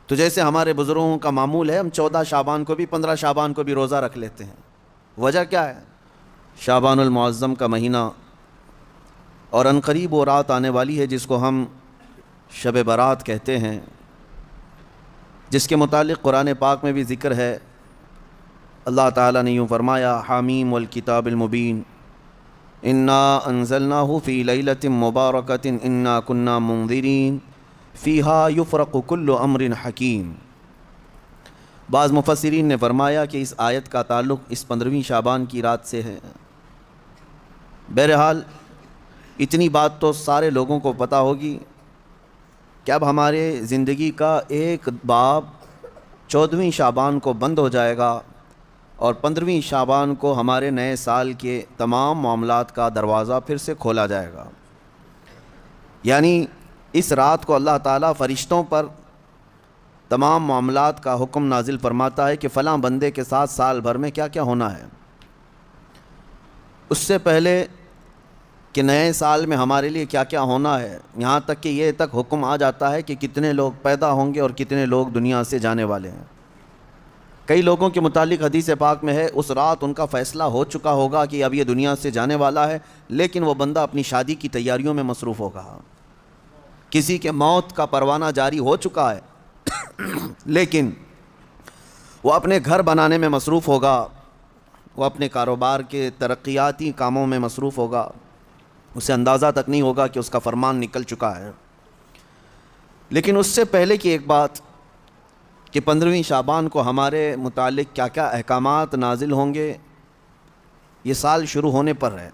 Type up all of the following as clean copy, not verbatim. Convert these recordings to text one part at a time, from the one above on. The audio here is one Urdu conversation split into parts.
تو جیسے ہمارے بزرگوں کا معمول ہے، ہم 14 شعبان کو بھی 15 شعبان کو بھی روزہ رکھ لیتے ہیں۔ وجہ کیا ہے؟ شعبان المعظم کا مہینہ، اور عنقریب وہ رات آنے والی ہے جس کو ہم شب برات کہتے ہیں، جس کے متعلق قرآن پاک میں بھی ذکر ہے۔ اللہ تعالیٰ نے یوں فرمایا: حامیم والکتاب المبین انا انزلناہ فی لیلۃ مبارکۃ انا کنا منذرین فیہا یفرق کل امر حکیم۔ بعض مفسرین نے فرمایا کہ اس آیت کا تعلق اس 15ویں شعبان کی رات سے ہے۔ بہرحال اتنی بات تو سارے لوگوں کو پتہ ہوگی کہ اب ہمارے زندگی کا ایک باب 14ویں شعبان کو بند ہو جائے گا، اور 15ویں شعبان کو ہمارے نئے سال کے تمام معاملات کا دروازہ پھر سے کھولا جائے گا۔ یعنی اس رات کو اللہ تعالیٰ فرشتوں پر تمام معاملات کا حکم نازل فرماتا ہے کہ فلاں بندے کے ساتھ سال بھر میں کیا کیا ہونا ہے۔ اس سے پہلے کہ نئے سال میں ہمارے لیے کیا کیا ہونا ہے، یہاں تک کہ یہ تک حکم آ جاتا ہے کہ کتنے لوگ پیدا ہوں گے اور کتنے لوگ دنیا سے جانے والے ہیں۔ کئی لوگوں کے متعلق حدیث پاک میں ہے اس رات ان کا فیصلہ ہو چکا ہوگا کہ اب یہ دنیا سے جانے والا ہے، لیکن وہ بندہ اپنی شادی کی تیاریوں میں مصروف ہوگا۔ کسی کے موت کا پروانہ جاری ہو چکا ہے لیکن وہ اپنے گھر بنانے میں مصروف ہوگا، وہ اپنے کاروبار کے ترقیاتی کاموں میں مصروف ہوگا، اسے اندازہ تک نہیں ہوگا کہ اس کا فرمان نکل چکا ہے۔ لیکن اس سے پہلے کی ایک بات کہ 15ویں شعبان کو ہمارے متعلق کیا کیا احکامات نازل ہوں گے، یہ سال شروع ہونے پر ہے،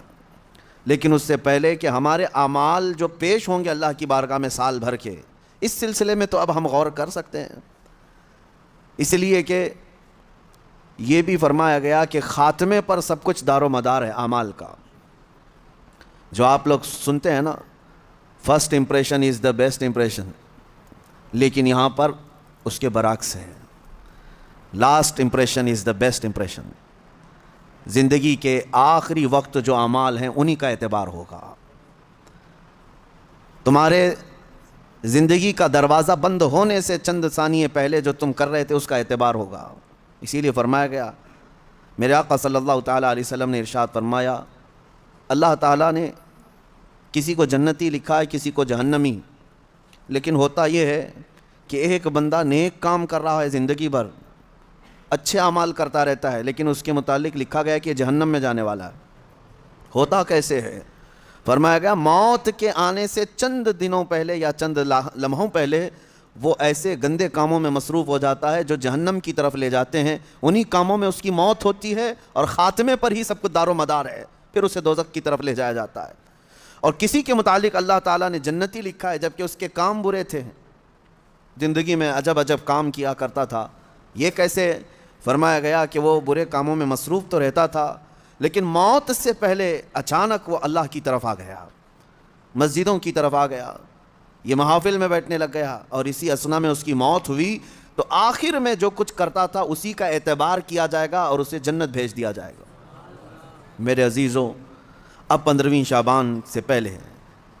لیکن اس سے پہلے کہ ہمارے اعمال جو پیش ہوں گے اللہ کی بارگاہ میں سال بھر کے، اس سلسلے میں تو اب ہم غور کر سکتے ہیں۔ اس لیے کہ یہ بھی فرمایا گیا کہ خاتمے پر سب کچھ دار و مدار ہے اعمال کا۔ جو آپ لوگ سنتے ہیں نا، first impression is the best impression, لیکن یہاں پر اس کے برعکس ہے، last impression is the best impression. زندگی کے آخری وقت جو اعمال ہیں انہی کا اعتبار ہوگا۔ تمہارے زندگی کا دروازہ بند ہونے سے چند ثانیے پہلے جو تم کر رہے تھے اس کا اعتبار ہوگا۔ اسی لیے فرمایا گیا، میرے آقا صلی اللہ تعالیٰ علیہ وسلم نے ارشاد فرمایا، اللہ تعالیٰ نے کسی کو جنتی لکھا ہے، کسی کو جہنمی، لیکن ہوتا یہ ہے کہ ایک بندہ نیک کام کر رہا ہے زندگی بھر، اچھے اعمال کرتا رہتا ہے، لیکن اس کے متعلق لکھا گیا کہ یہ جہنم میں جانے والا ہے۔ ہوتا کیسے ہے؟ فرمایا گیا موت کے آنے سے چند دنوں پہلے یا چند لمحوں پہلے وہ ایسے گندے کاموں میں مصروف ہو جاتا ہے جو جہنم کی طرف لے جاتے ہیں، انہی کاموں میں اس کی موت ہوتی ہے، اور خاتمے پر ہی سب کچھ دار و مدار ہے، پھر اسے دوزخ کی طرف لے جایا جاتا ہے۔ اور کسی کے متعلق اللہ تعالیٰ نے جنتی لکھا ہے جبکہ اس کے کام برے تھے، زندگی میں عجب عجب کام کیا کرتا تھا۔ یہ کیسے؟ فرمایا گیا کہ وہ برے کاموں میں مصروف تو رہتا تھا، لیکن موت سے پہلے اچانک وہ اللہ کی طرف آ گیا، مسجدوں کی طرف آ گیا، یہ محافل میں بیٹھنے لگ گیا، اور اسی اثنا میں اس کی موت ہوئی، تو آخر میں جو کچھ کرتا تھا اسی کا اعتبار کیا جائے گا اور اسے جنت بھیج دیا جائے گا۔ میرے عزیزوں، اب 15ویں شعبان سے پہلے ہے،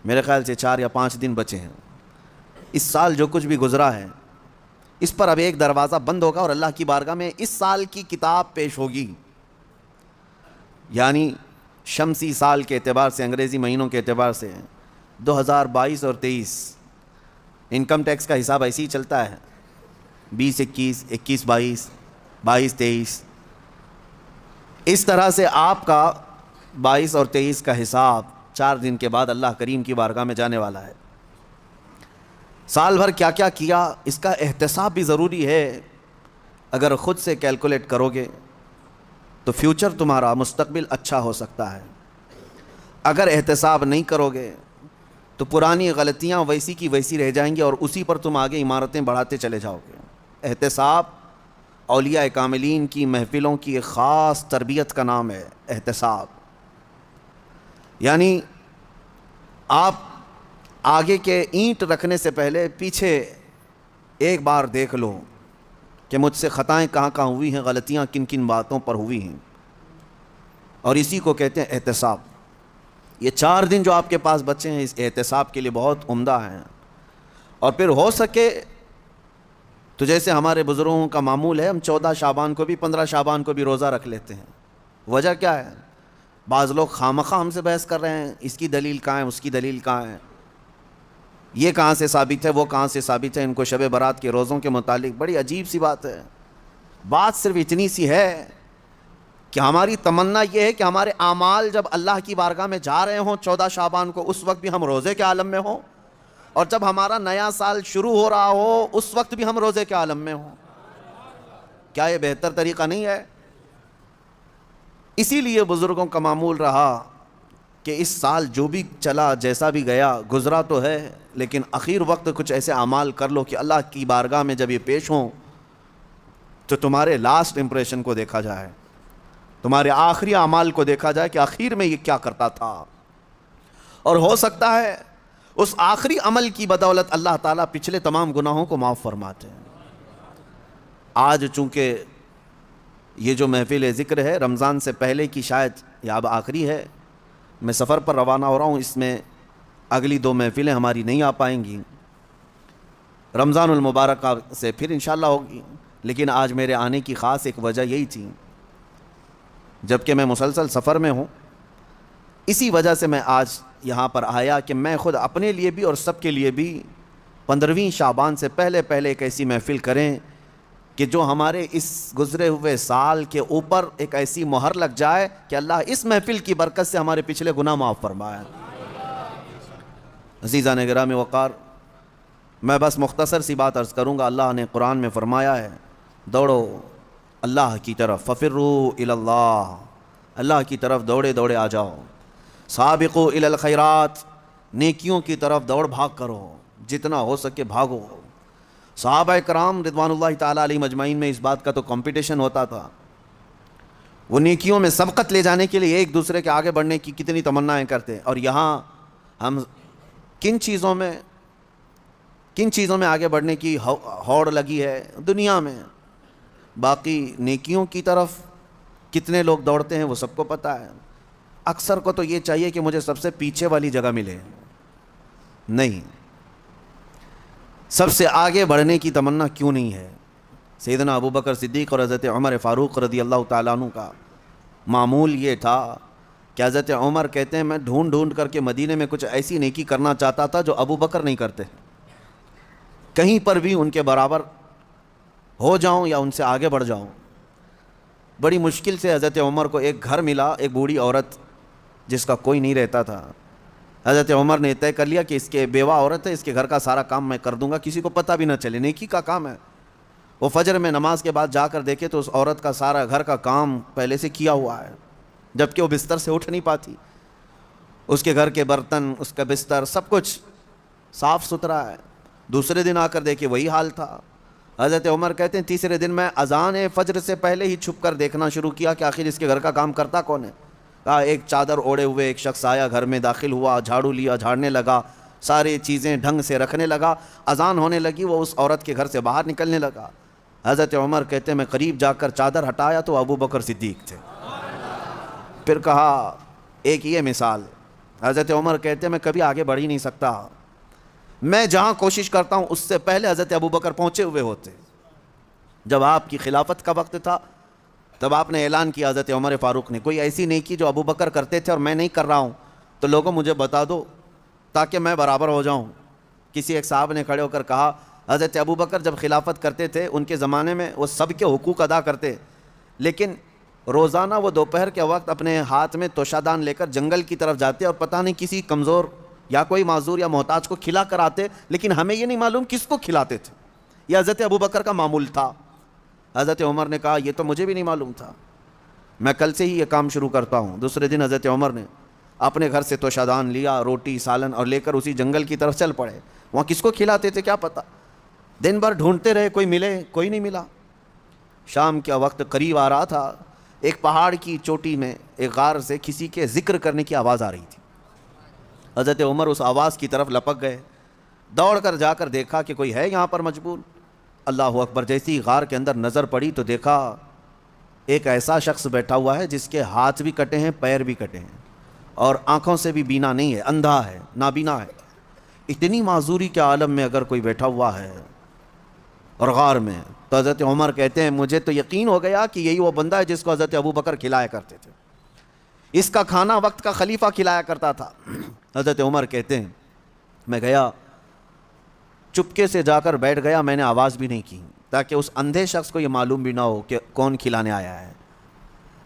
میرے خیال سے 4 یا 5 دن بچے ہیں۔ اس سال جو کچھ بھی گزرا ہے اس پر اب ایک دروازہ بند ہوگا، اور اللہ کی بارگاہ میں اس سال کی کتاب پیش ہوگی۔ یعنی شمسی سال کے اعتبار سے، انگریزی مہینوں کے اعتبار سے 2022 اور 23 انکم ٹیکس کا حساب ایسے ہی چلتا ہے، 20-21، 21-22، 22-23، اس طرح سے آپ کا 22 اور 23 کا حساب 4 دن کے بعد اللہ کریم کی بارگاہ میں جانے والا ہے۔ سال بھر کیا کیا کیا اس کا احتساب بھی ضروری ہے۔ اگر خود سے کیلکولیٹ کرو گے تو فیوچر تمہارا، مستقبل اچھا ہو سکتا ہے۔ اگر احتساب نہیں کرو گے تو پرانی غلطیاں ویسی کی ویسی رہ جائیں گی، اور اسی پر تم آگے عمارتیں بڑھاتے چلے جاؤ گے۔ احتساب اولیاء کاملین کی محفلوں کی ایک خاص تربیت کا نام ہے، احتساب۔ یعنی آپ آگے کے اینٹ رکھنے سے پہلے پیچھے ایک بار دیکھ لو کہ مجھ سے خطائیں کہاں کہاں ہوئی ہیں، غلطیاں کن کن باتوں پر ہوئی ہیں، اور اسی کو کہتے ہیں احتساب۔ یہ 4 دن جو آپ کے پاس بچے ہیں اس احتساب کے لیے بہت عمدہ ہیں، اور پھر ہو سکے تو جیسے ہمارے بزرگوں کا معمول ہے، ہم 14 شعبان کو بھی 15 شعبان کو بھی روزہ رکھ لیتے ہیں۔ وجہ کیا ہے؟ بعض لوگ خامخواہ ہم سے بحث کر رہے ہیں، اس کی دلیل کہاں ہے، اس کی دلیل کہاں ہے، یہ کہاں سے ثابت ہے، وہ کہاں سے ثابت ہے۔ ان کو شب برات کے روزوں کے متعلق بڑی عجیب سی بات ہے۔ بات صرف اتنی سی ہے کہ ہماری تمنا یہ ہے کہ ہمارے اعمال جب اللہ کی بارگاہ میں جا رہے ہوں 14 شعبان کو، اس وقت بھی ہم روزے کے عالم میں ہوں، اور جب ہمارا نیا سال شروع ہو رہا ہو اس وقت بھی ہم روزے کے عالم میں ہوں۔ کیا یہ بہتر طریقہ نہیں ہے؟ اسی لیے بزرگوں کا معمول رہا کہ اس سال جو بھی چلا، جیسا بھی گیا، گزرا تو ہے، لیکن اخیر وقت کچھ ایسے اعمال کر لو کہ اللہ کی بارگاہ میں جب یہ پیش ہوں تو تمہارے لاسٹ امپریشن کو دیکھا جائے، تمہارے آخری اعمال کو دیکھا جائے کہ آخر میں یہ کیا کرتا تھا۔ اور ہو سکتا ہے اس آخری عمل کی بدولت اللہ تعالیٰ پچھلے تمام گناہوں کو معاف فرماتے ہیں۔ آج چونکہ یہ جو محفل ذکر ہے رمضان سے پہلے کی شاید یا اب آخری ہے، میں سفر پر روانہ ہو رہا ہوں، اس میں اگلی 2 محفلیں ہماری نہیں آ پائیں گی، رمضان المبارک سے پھر انشاءاللہ ہوگی۔ لیکن آج میرے آنے کی خاص ایک وجہ یہی تھی، جبکہ میں مسلسل سفر میں ہوں، اسی وجہ سے میں آج یہاں پر آیا کہ میں خود اپنے لیے بھی اور سب کے لیے بھی 15ویں شعبان سے پہلے ایک ایسی محفل کریں کہ جو ہمارے اس گزرے ہوئے سال کے اوپر ایک ایسی مہر لگ جائے کہ اللہ اس محفل کی برکت سے ہمارے پچھلے گناہ معاف فرمائے۔ عزیزان گرامی وقار، میں بس مختصر سی بات عرض کروں گا۔ اللہ نے قرآن میں فرمایا ہے، دوڑو اللہ کی طرف، ففروا الی اللہ، اللہ کی طرف دوڑے آ جاؤ، سابقوا الی الخیرات، نیکیوں کی طرف دوڑ بھاگ کرو، جتنا ہو سکے بھاگو۔ صحابہ کرام رضوان اللہ تعالیٰ علیہم اجمعین میں اس بات کا تو کمپٹیشن ہوتا تھا، وہ نیکیوں میں سبقت لے جانے کے لیے ایک دوسرے کے آگے بڑھنے کی کتنی تمنائیں کرتے، اور یہاں ہم کن چیزوں میں آگے بڑھنے کی ہوڑ لگی ہے دنیا میں، باقی نیکیوں کی طرف کتنے لوگ دوڑتے ہیں وہ سب کو پتہ ہے۔ اکثر کو تو یہ چاہیے کہ مجھے سب سے پیچھے والی جگہ ملے، نہیں، سب سے آگے بڑھنے کی تمنا کیوں نہیں ہے؟ سیدنا ابو بکر صدیق اور حضرت عمر فاروق رضی اللہ تعالیٰ عنہ کا معمول یہ تھا کہ حضرت عمر کہتے ہیں میں ڈھونڈ کر کے مدینے میں کچھ ایسی نیکی کرنا چاہتا تھا جو ابو بکر نہیں کرتے، کہیں پر بھی ان کے برابر ہو جاؤں یا ان سے آگے بڑھ جاؤں۔ بڑی مشکل سے حضرت عمر کو ایک گھر ملا، ایک بوڑھی عورت جس کا کوئی نہیں رہتا تھا۔ حضرت عمر نے طے کر لیا کہ اس کے بیوہ عورت ہے، اس کے گھر کا سارا کام میں کر دوں گا، کسی کو پتہ بھی نہ چلے، نیکی کا کام ہے۔ وہ فجر میں نماز کے بعد جا کر دیکھے تو اس عورت کا سارا گھر کا کام پہلے سے کیا ہوا ہے، جبکہ وہ بستر سے اٹھ نہیں پاتی، اس کے گھر کے برتن، اس کا بستر، سب کچھ صاف ستھرا ہے۔ دوسرے دن آ کر دیکھے وہی حال تھا۔ حضرت عمر کہتے ہیں تیسرے دن میں اذان فجر سے پہلے ہی چھپ کر دیکھنا شروع کیا کہ آخر اس کے گھر کا کام کرتا کون ہے۔ کہا ایک چادر اوڑے ہوئے ایک شخص آیا، گھر میں داخل ہوا، جھاڑو لیا، جھاڑنے لگا، ساری چیزیں ڈھنگ سے رکھنے لگا، اذان ہونے لگی، وہ اس عورت کے گھر سے باہر نکلنے لگا۔ حضرت عمر کہتے ہیں میں قریب جا کر چادر ہٹایا تو ابو بکر صدیق تھے۔ پھر کہا ایک یہ مثال، حضرت عمر کہتے ہیں میں کبھی آگے بڑھ ہی نہیں سکتا، میں جہاں کوشش کرتا ہوں اس سے پہلے حضرت ابو بکر پہنچے ہوئے ہوتے۔ جب آپ کی خلافت کا وقت تھا تب آپ نے اعلان کیا، حضرت عمر فاروق نے، کوئی ایسی نیکی جو ابو بکر کرتے تھے اور میں نہیں کر رہا ہوں تو لوگوں مجھے بتا دو تاکہ میں برابر ہو جاؤں۔ کسی ایک صاحب نے کھڑے ہو کر کہا حضرت ابو بکر جب خلافت کرتے تھے ان کے زمانے میں وہ سب کے حقوق ادا کرتے، لیکن روزانہ وہ دوپہر کے وقت اپنے ہاتھ میں توشادان لے کر جنگل کی طرف جاتے اور پتہ نہیں کسی کمزور یا کوئی معذور یا محتاج کو کھلا کر آتے، لیکن ہمیں یہ نہیں معلوم کس کو کھلاتے تھے۔ یہ حضرت ابو بکر کا معمول تھا۔ حضرت عمر نے کہا یہ تو مجھے بھی نہیں معلوم تھا، میں کل سے ہی یہ کام شروع کرتا ہوں۔ دوسرے دن حضرت عمر نے اپنے گھر سے توشادان لیا، روٹی سالن اور لے کر اسی جنگل کی طرف چل پڑے۔ وہاں کس کو کھلاتے تھے کیا پتہ، دن بھر ڈھونڈتے رہے، کوئی ملے، کوئی نہیں ملا۔ شام کا وقت قریب آ رہا تھا، ایک پہاڑ کی چوٹی میں ایک غار سے کسی کے ذکر کرنے کی آواز آ رہی تھی۔ حضرت عمر اس آواز کی طرف لپک گئے، دوڑ کر جا کر دیکھا کہ کوئی ہے یہاں پر مجبور۔ اللہ اکبر، جیسی غار کے اندر نظر پڑی تو دیکھا ایک ایسا شخص بیٹھا ہوا ہے جس کے ہاتھ بھی کٹے ہیں، پیر بھی کٹے ہیں، اور آنکھوں سے بھی بینا نہیں ہے، اندھا ہے، نابینا ہے۔ اتنی معذوری کے عالم میں اگر کوئی بیٹھا ہوا ہے اور غار میں. تو حضرت عمر کہتے ہیں مجھے تو یقین ہو گیا کہ یہی وہ بندہ ہے جس کو حضرت ابو بکر کھلایا کرتے تھے. اس کا کھانا وقت کا خلیفہ کھلایا کرتا تھا. حضرت عمر کہتے ہیں میں گیا, چپکے سے جا کر بیٹھ گیا, میں نے آواز بھی نہیں کی تاکہ اس اندھے شخص کو یہ معلوم بھی نہ ہو کہ کون کھلانے آیا ہے.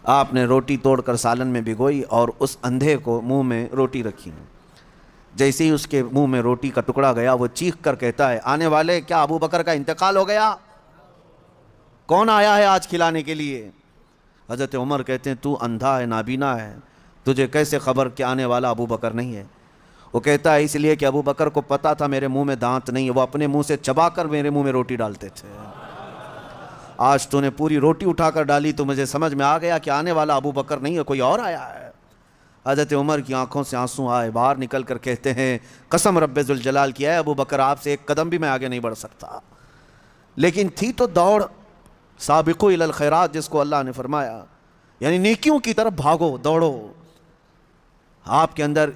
آپ نے روٹی توڑ کر سالن میں بھگوئی اور اس اندھے کو منہ میں روٹی رکھی. جیسے ہی اس کے منہ میں روٹی کا ٹکڑا گیا وہ چیخ کر کہتا ہے آنے والے, کیا ابو بکر کا انتقال ہو گیا؟ کون آیا ہے آج کھلانے کے لیے؟ حضرت عمر کہتے ہیں تو اندھا ہے, نابینا ہے, تجھے کیسے خبر کہ آنے والا ابو بکر نہیں ہے؟ وہ کہتا ہے اس لیے کہ ابو بکر کو پتا تھا میرے منہ میں دانت نہیں ہے, وہ اپنے منہ سے چبا کر میرے منہ میں روٹی ڈالتے تھے. آج تو نے پوری روٹی اٹھا کر ڈالی تو مجھے سمجھ میں آ گیا کہ آنے والا ابو بکر نہیں ہے, کوئی اور آیا ہے. حضرت عمر کی آنکھوں سے آنسو آئے, باہر نکل کر کہتے ہیں قسم رب ذوالجلال کی ہے ابو بکر آپ سے ایک قدم بھی میں آگے نہیں بڑھ سکتا. لیکن تھی تو دوڑ, سابقوا الی الخیرات جس کو اللہ نے فرمایا, یعنی نیکیوں کی طرف بھاگو, دوڑو. آپ کے اندر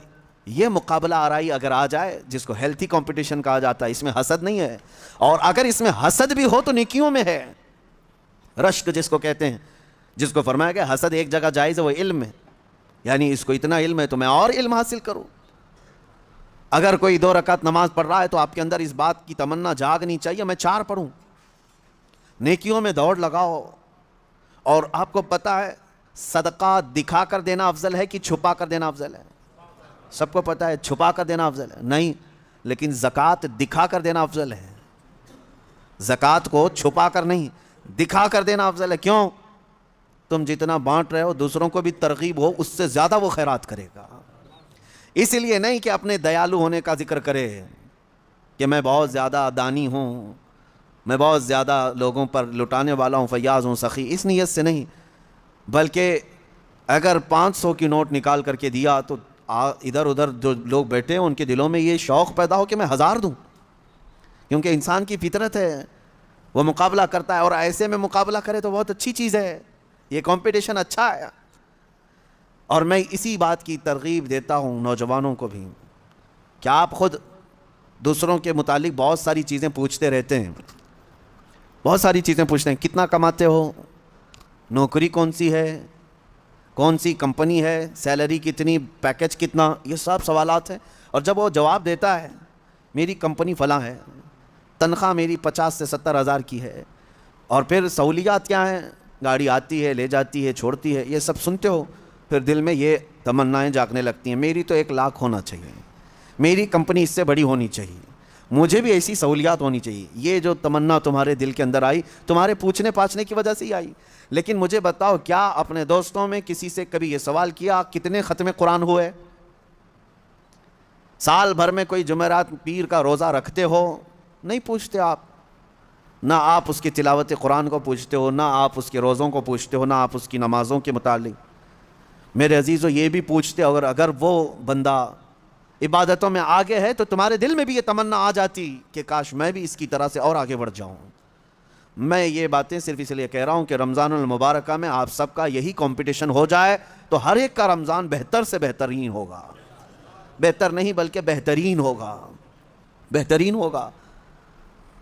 یہ مقابلہ آرائی اگر آ جائے جس کو ہیلتھی کمپٹیشن کہا جاتا ہے, اس میں حسد نہیں ہے, اور اگر اس میں حسد بھی ہو تو نیکیوں میں ہے. رشک جس کو کہتے ہیں, جس کو فرمایا گیا حسد ایک جگہ جائز ہے وہ علم ہے, یعنی اس کو اتنا علم ہے تو میں اور علم حاصل کروں. اگر کوئی 2 رکعت نماز پڑھ رہا ہے تو آپ کے اندر اس بات کی تمنا جاگنی چاہیے میں 4 پڑھوں. نیکیوں میں دوڑ لگاؤ. اور آپ کو پتہ ہے صدقہ دکھا کر دینا افضل ہے کہ چھپا کر دینا افضل ہے؟ سب کو پتہ ہے چھپا کر دینا افضل ہے نہیں, لیکن زکوٰۃ دکھا کر دینا افضل ہے. زکوٰۃ کو چھپا کر نہیں, دکھا کر دینا افضل ہے. کیوں؟ تم جتنا بانٹ رہے ہو دوسروں کو بھی ترغیب ہو, اس سے زیادہ وہ خیرات کرے گا. اس لیے نہیں کہ اپنے دیالو ہونے کا ذکر کرے کہ میں بہت زیادہ دانی ہوں, میں بہت زیادہ لوگوں پر لٹانے والا ہوں, فیاض ہوں, سخی, اس نیت سے نہیں. بلکہ اگر 500 کی نوٹ نکال کر کے دیا تو ادھر ادھر جو لوگ بیٹھے ہیں ان کے دلوں میں یہ شوق پیدا ہو کہ میں 1000 دوں, کیونکہ انسان کی فطرت ہے وہ مقابلہ کرتا ہے, اور ایسے میں مقابلہ کرے تو بہت اچھی چیز ہے, یہ کمپٹیشن اچھا ہے. اور میں اسی بات کی ترغیب دیتا ہوں نوجوانوں کو بھی کہ آپ خود دوسروں کے متعلق بہت ساری چیزیں پوچھتے رہتے ہیں, بہت ساری چیزیں پوچھتے ہیں, کتنا کماتے ہو, نوکری کون سی ہے, کون سی کمپنی ہے, سیلری کتنی, پیکج کتنا, یہ سب سوالات ہیں. اور جب وہ جواب دیتا ہے میری کمپنی فلاں ہے, تنخواہ میری 50 سے 70 ہزار کی ہے, اور پھر سہولیات کیا ہیں, گاڑی آتی ہے, لے جاتی ہے, چھوڑتی ہے, یہ سب سنتے ہو, پھر دل میں یہ تمنائیں جاگنے لگتی ہیں میری تو 1 لاکھ ہونا چاہیے, میری کمپنی اس سے بڑی ہونی چاہیے, مجھے بھی ایسی سہولیات ہونی چاہیے. یہ جو تمنا تمہارے دل کے اندر آئی تمہارے پوچھنے پاچھنے کی وجہ سے ہی آئی. لیکن مجھے بتاؤ کیا اپنے دوستوں میں کسی سے کبھی یہ سوال کیا کتنے ختم قرآن ہوئے؟ سال بھر میں کوئی جمعرات پیر کا روزہ رکھتے ہو؟ نہیں پوچھتے آپ. نہ آپ اس کی تلاوت قرآن کو پوچھتے ہو, نہ آپ اس کے روزوں کو پوچھتے ہو, نہ آپ اس کی نمازوں کے متعلق. میرے عزیزو یہ بھی پوچھتے, اگر وہ بندہ عبادتوں میں آگے ہے تو تمہارے دل میں بھی یہ تمنا آ جاتی کہ کاش میں بھی اس کی طرح سے اور آگے بڑھ جاؤں. میں یہ باتیں صرف اس لیے کہہ رہا ہوں کہ رمضان المبارکہ میں آپ سب کا یہی کمپٹیشن ہو جائے تو ہر ایک کا رمضان بہتر سے بہترین ہوگا. بہتر نہیں بلکہ بہترین ہوگا, بہترین ہوگا.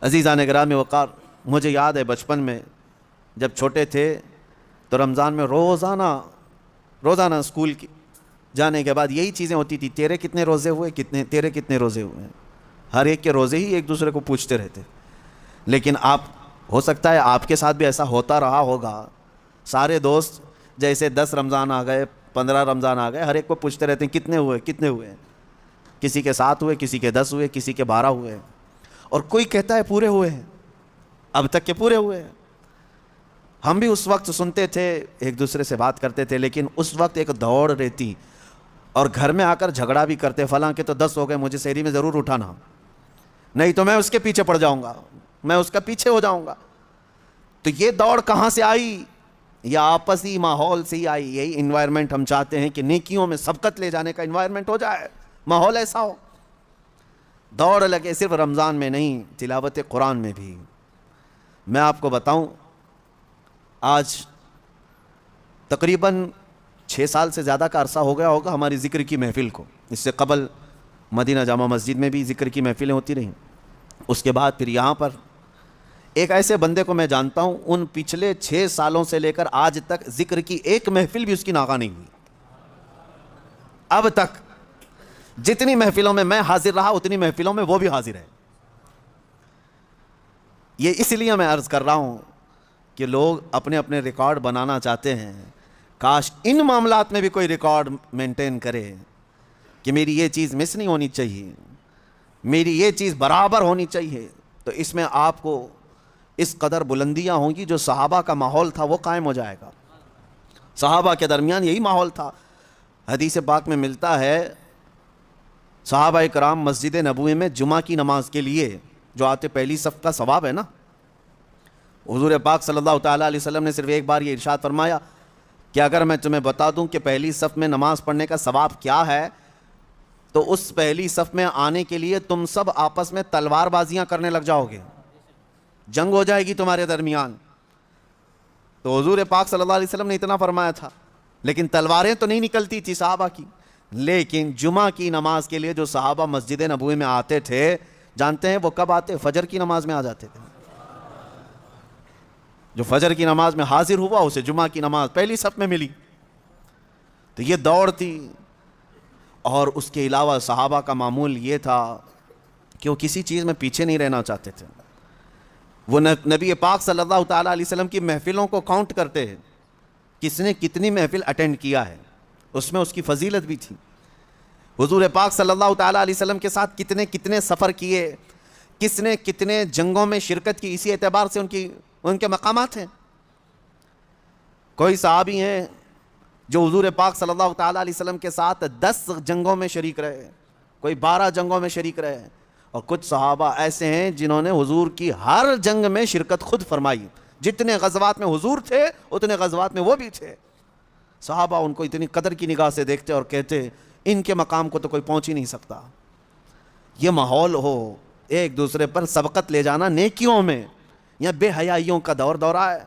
عزیزان گرامی وقار, مجھے یاد ہے بچپن میں جب چھوٹے تھے تو رمضان میں روزانہ اسکول کی جانے کے بعد یہی چیزیں ہوتی تھی, تیرے کتنے روزے ہوئے, تیرے کتنے روزے ہوئے. ہر ایک کے روزے ہی ایک دوسرے کو پوچھتے رہتے. لیکن آپ ہو سکتا ہے آپ کے ساتھ بھی ایسا ہوتا رہا ہوگا, سارے دوست جیسے 10 رمضان آ گئے, 15 رمضان آ گئے, ہر ایک کو پوچھتے رہتے ہیں کتنے ہوئے. کسی کے 7 ہوئے, کسی کے 10 ہوئے, کسی کے 12 ہوئے, اور کوئی کہتا ہے پورے ہوئے ہیں, اب تک کے پورے ہوئے ہیں. ہم بھی اس وقت سنتے تھے, ایک دوسرے سے بات کرتے تھے, لیکن اس وقت ایک دوڑ رہتی, اور گھر میں آ کر جھگڑا بھی کرتے, فلاں کے تو 10 ہو گئے, مجھے سحری میں ضرور اٹھانا, نہیں تو میں اس کے پیچھے پڑ جاؤں گا, میں اس کا پیچھے ہو جاؤں گا. تو یہ دوڑ کہاں سے آئی؟ یا آپسی ماحول سے ہی آئی. یہی انوائرمنٹ ہم چاہتے ہیں کہ نیکیوں میں سبقت لے جانے کا انوائرمنٹ ہو جائے, ماحول ایسا ہو. دوڑ لگے صرف رمضان میں نہیں, تلاوت قرآن میں بھی. میں آپ کو بتاؤں, آج تقریباً 6 سال سے زیادہ کا عرصہ ہو گیا ہوگا ہماری ذکر کی محفل کو. اس سے قبل مدینہ جامع مسجد میں بھی ذکر کی محفلیں ہوتی رہیں, اس کے بعد پھر یہاں پر ایک ایسے بندے کو میں جانتا ہوں، ان پچھلے 6 سالوں سے لے کر آج تک ذکر کی ایک محفل بھی اس کی ناغہ نہیں ہوئی۔ اب تک جتنی محفلوں میں حاضر رہا، اتنی محفلوں میں وہ بھی حاضر ہے۔ یہ اس لیے میں عرض کر رہا ہوں کہ لوگ اپنے اپنے ریکارڈ بنانا چاہتے ہیں، کاش ان معاملات میں بھی کوئی ریکارڈ مینٹین کرے کہ میری یہ چیز مس نہیں ہونی چاہیے، میری یہ چیز برابر ہونی چاہیے، تو اس میں آپ کو اس قدر بلندیاں ہوں گی۔ جو صحابہ کا ماحول تھا وہ قائم ہو جائے گا۔ صحابہ کے درمیان یہی ماحول تھا۔ حدیث پاک میں ملتا ہے صحابہ کرام مسجد نبوی میں جمعہ کی نماز کے لیے جو آتے، پہلی صف کا ثواب ہے نا، حضور پاک صلی اللہ تعالیٰ علیہ وسلم نے صرف ایک بار یہ ارشاد فرمایا کہ اگر میں تمہیں بتا دوں کہ پہلی صف میں نماز پڑھنے کا ثواب کیا ہے، تو اس پہلی صف میں آنے کے لیے تم سب آپس میں تلوار بازیاں کرنے لگ جاؤ گے، جنگ ہو جائے گی تمہارے درمیان۔ تو حضور پاک صلی اللہ علیہ وسلم نے اتنا فرمایا تھا، لیکن تلواریں تو نہیں نکلتی تھی صحابہ کی۔ لیکن جمعہ کی نماز کے لیے جو صحابہ مسجد نبوی میں آتے تھے، جانتے ہیں وہ کب آتے؟ فجر کی نماز میں آ جاتے تھے۔ جو فجر کی نماز میں حاضر ہوا اسے جمعہ کی نماز پہلی صف میں ملی۔ تو یہ دوڑ تھی۔ اور اس کے علاوہ صحابہ کا معمول یہ تھا کہ وہ کسی چیز میں پیچھے نہیں رہنا چاہتے تھے۔ وہ نبی پاک صلی اللہ تعالیٰ علیہ وسلم کی محفلوں کو کاؤنٹ کرتے ہیں، کس نے کتنی محفل اٹینڈ کیا ہے، اس میں اس کی فضیلت بھی تھی۔ حضور پاک صلی اللہ تعالیٰ علیہ وسلم کے ساتھ کتنے کتنے سفر کیے، کس نے کتنے جنگوں میں شرکت کی، اسی اعتبار سے ان کے مقامات ہیں۔ کوئی صحابی ہیں جو حضور پاک صلی اللہ تعالیٰ علیہ وسلم کے ساتھ 10 جنگوں میں شریک رہے، کوئی 12 جنگوں میں شریک رہے، اور کچھ صحابہ ایسے ہیں جنہوں نے حضور کی ہر جنگ میں شرکت خود فرمائی۔ جتنے غزوات میں حضور تھے اتنے غزوات میں وہ بھی تھے۔ صحابہ ان کو اتنی قدر کی نگاہ سے دیکھتے اور کہتے ان کے مقام کو تو کوئی پہنچ ہی نہیں سکتا۔ یہ ماحول ہو، ایک دوسرے پر سبقت لے جانا نیکیوں میں، یا بے حیائیوں کا دورہ ہے۔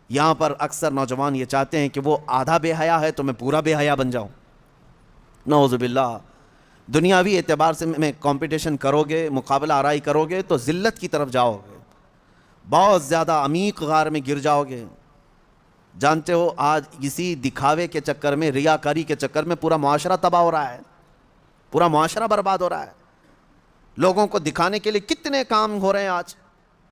یہاں پر اکثر نوجوان یہ چاہتے ہیں کہ وہ آدھا بے حیا ہے تو میں پورا بے حیا بن جاؤں۔ نعوذ باللہ۔ دنیاوی اعتبار سے میں کمپٹیشن کرو گے، مقابلہ آرائی کرو گے تو ذلت کی طرف جاؤ گے، بہت زیادہ عمیق غار میں گر جاؤ گے۔ جانتے ہو آج اسی دکھاوے کے چکر میں، ریاکاری کے چکر میں پورا معاشرہ تباہ ہو رہا ہے، پورا معاشرہ برباد ہو رہا ہے۔ لوگوں کو دکھانے کے لیے کتنے کام ہو رہے ہیں آج۔